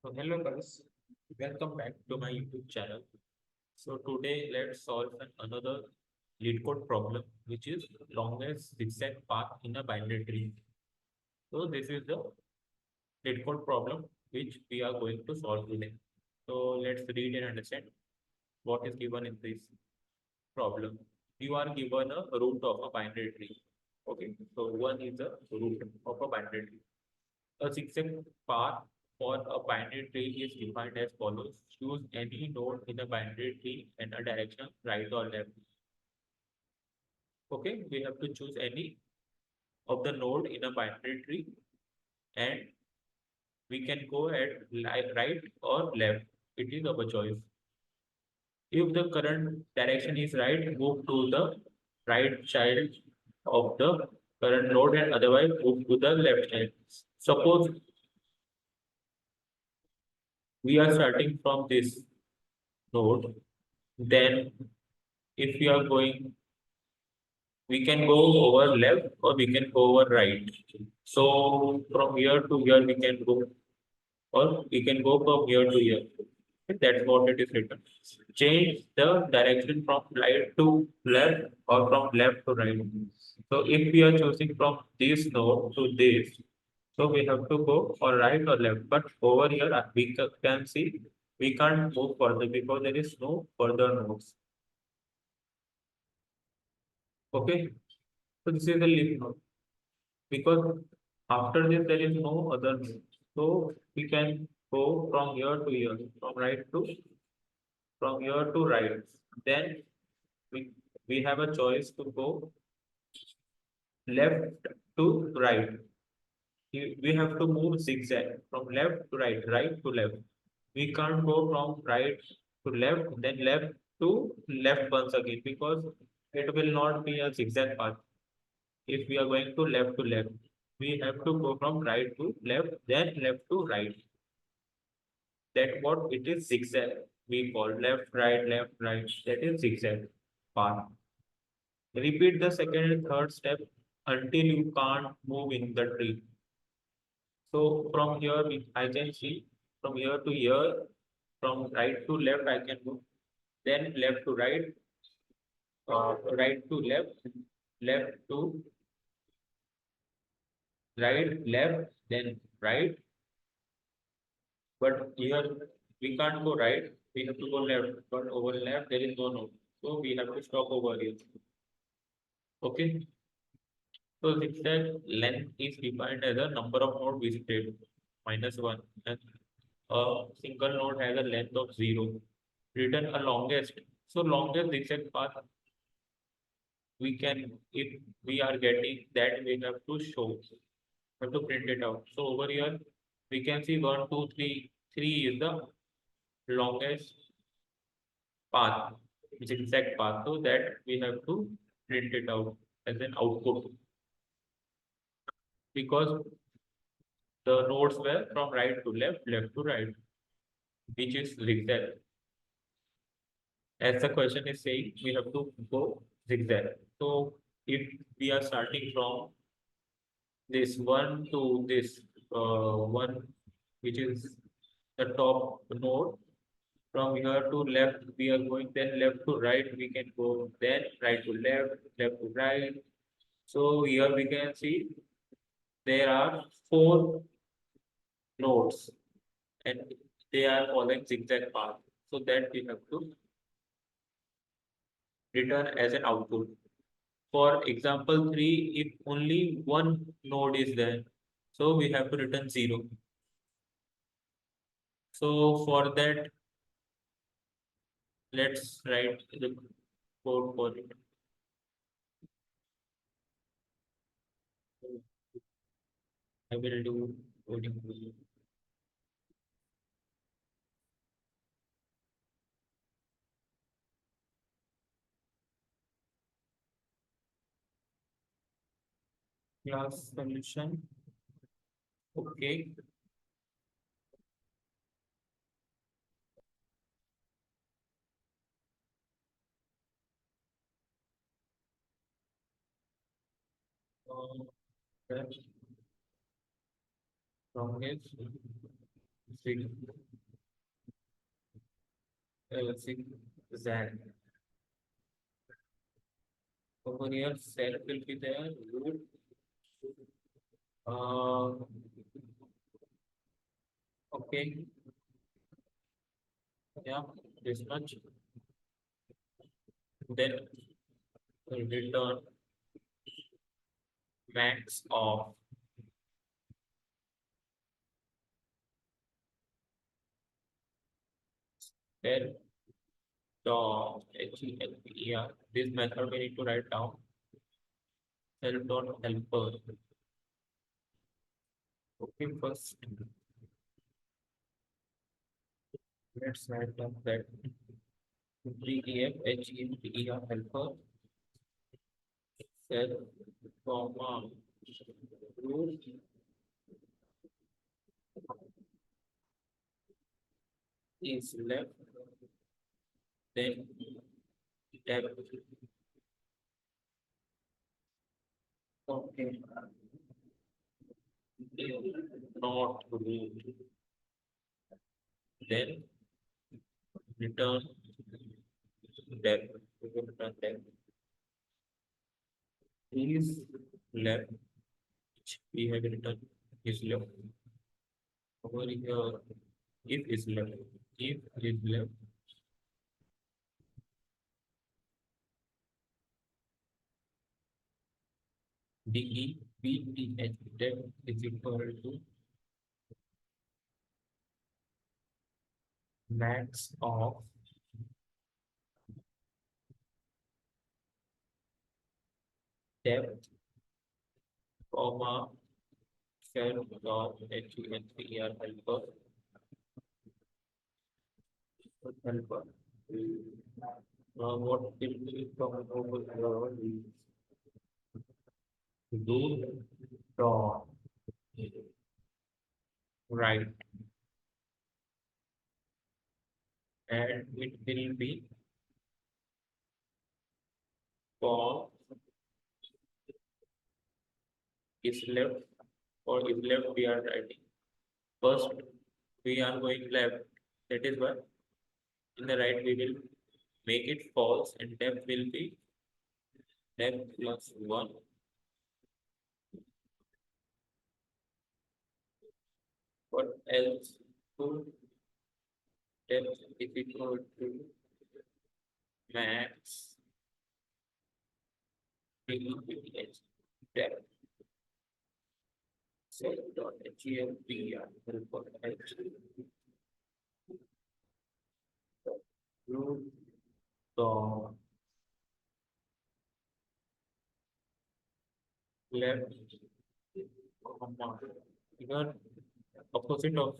So hello guys, welcome back to my YouTube channel. So today let's solve another lead code problem, which is longest zigzag path in a binary tree. So this is the lead code problem which we are going to solve today. So let's read and understand what is given in this problem. You are given a root of a binary tree. Okay, so one is the root of a binary tree. A zigzag path for a binary tree is defined as follows. Choose any node in a binary tree and a direction right or left. Okay, we have to choose any of the node in a binary tree and we can go at right or left. It is our choice. If the current direction is right, move to the right child of the current node and otherwise move to the left child. Suppose we are starting from this node, then if we are going, we can go over left or we can go over right. So from here to here we can go, or we can go from here to here. That's what it is written. Change the direction from right to left or from left to right. So if we are choosing from this node to this, so we have to go or right or left. But over here we can see we can't move further because there is no further nodes. Okay, so this is the leaf node because after this there is no other node. So we can go from here to here, from here to right. Then we we have a choice to go left to right. We have to move zigzag from left to right, right to left. We can't go from right to left, then left to left once again because it will not be a zigzag path. If we are going to left, we have to go from right to left, then left to right. That what it is zigzag. We call left, right, left, right. That is zigzag path. Repeat the second and third step until you can't move in the tree. So from here, I can see from here to here, from right to left, I can move. Then left to right, right to left, left to right, left, then right. But here we can't go right. We have to go left. But over left there is no node. So we have to stop over here. Okay. So zigzag length is defined as a number of nodes visited minus one. And a single node has a length of zero. Return a longest. So longest zigzag path we can, if we are getting that, we have to show, have to print it out. So over here we can see one, two, three. Three is the longest path, zigzag path. So that we have to print it out as an output because the nodes were from right to left, left to right, which is zigzag. As the question is saying, we have to go zigzag. So if we are starting from this one to this one, which is the top node, from here to left, we are going, then left to right, we can go, then right to left, left to right. So here we can see there are four nodes and they are following zigzag path. So that we have to return as an output. For example 3, if only one node is there, so we have to return 0. So for that, let's write the code for it. I will do coding for you. Class solution. Okay. That's longest Zig, Zig Zag. Over here, cell will be there. Root. Uh, okay. Yeah, this much. Then return max of del dot helper. This method we need to write down self dot helper. Okay, first let's write down that helper self comma root is left, then depth. Okay, not root. Then return depth. We will return depth is left, which we have written is left. Over here, if is left, if is left, DEPTH depth is equal to max of depth, comma, self dot helper, helper. What will be from over here is root dot right, and it will be for is left, or is left we are writing. First, we are going left. That is why in the right we will make it false, and depth will be depth plus 1. What else? To depth is equal to max DEPTH depth. Set dot HELPR helper H root dot left comma. Here opposite of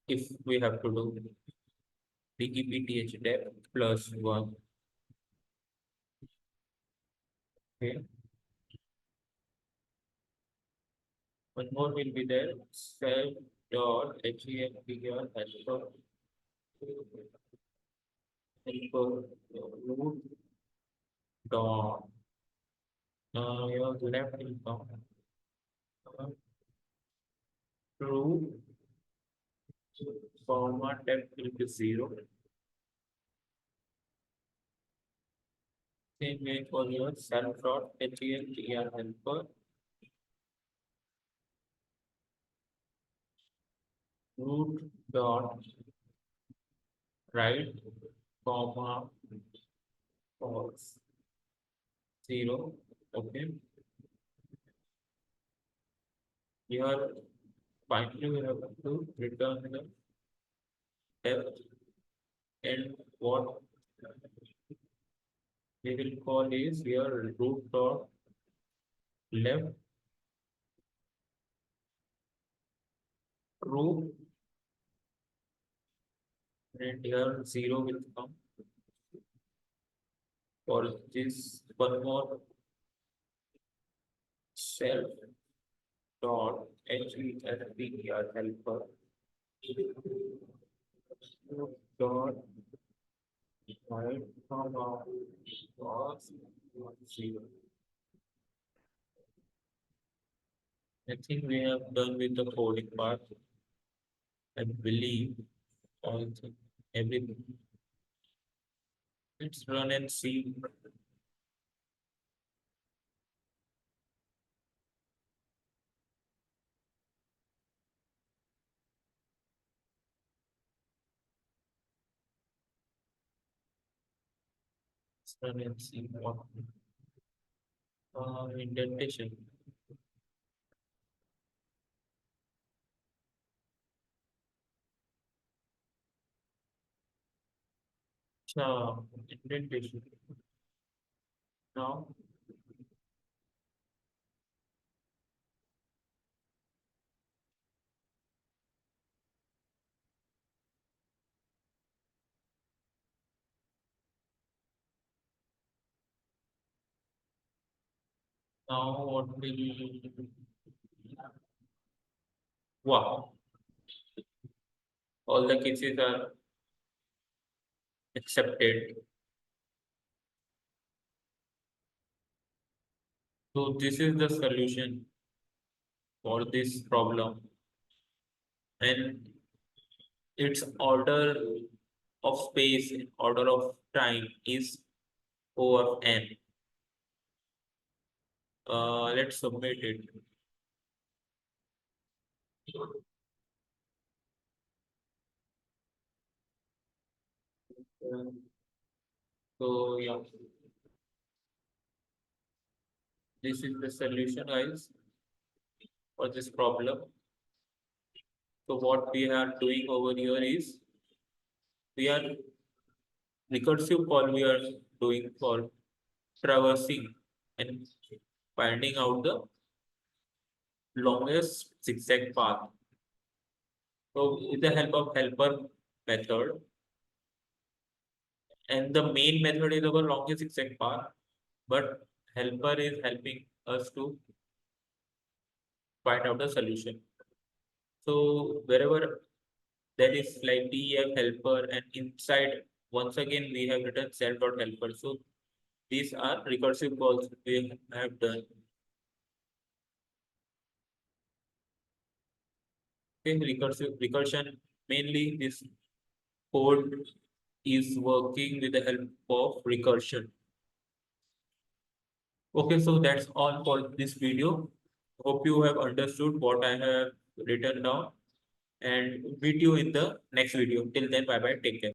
if we have to do DEPTH depth plus 1. Okay. One more will be there. Self dot HELPR helper root dot your left income true format depth will be 0. Same way for your self dot HELPR helper root dot right comma false 0. Okay. Here finally we have to return the depth, and what we will call is here root dot left true, and here 0 will come for this. One more self dot HELPR helper dot right comma false 0. I think we have done with the coding part. I believe also everything. Let's run and see. Let's run and see what indentation. Indentation. Now, now what will wow, all the cases are accepted. So this is the solution for this problem, and its order of space in order of time is O of n. Let's submit it. So yeah, this is the solution, guys, for this problem. So what we are doing over here is we are recursive call we are doing for traversing and finding out the longest zigzag path. So with the help of helper method, and the main method is our longest zigzag path, but helper is helping us to find out the solution. So wherever there is like def helper, and inside once again we have written self.helper. So these are recursive calls we have done. Okay, recursion, mainly this code is working with the help of recursion. Okay, so that's all for this video. Hope you have understood what I have written down, and meet you in the next video. Till then, bye bye. Take care.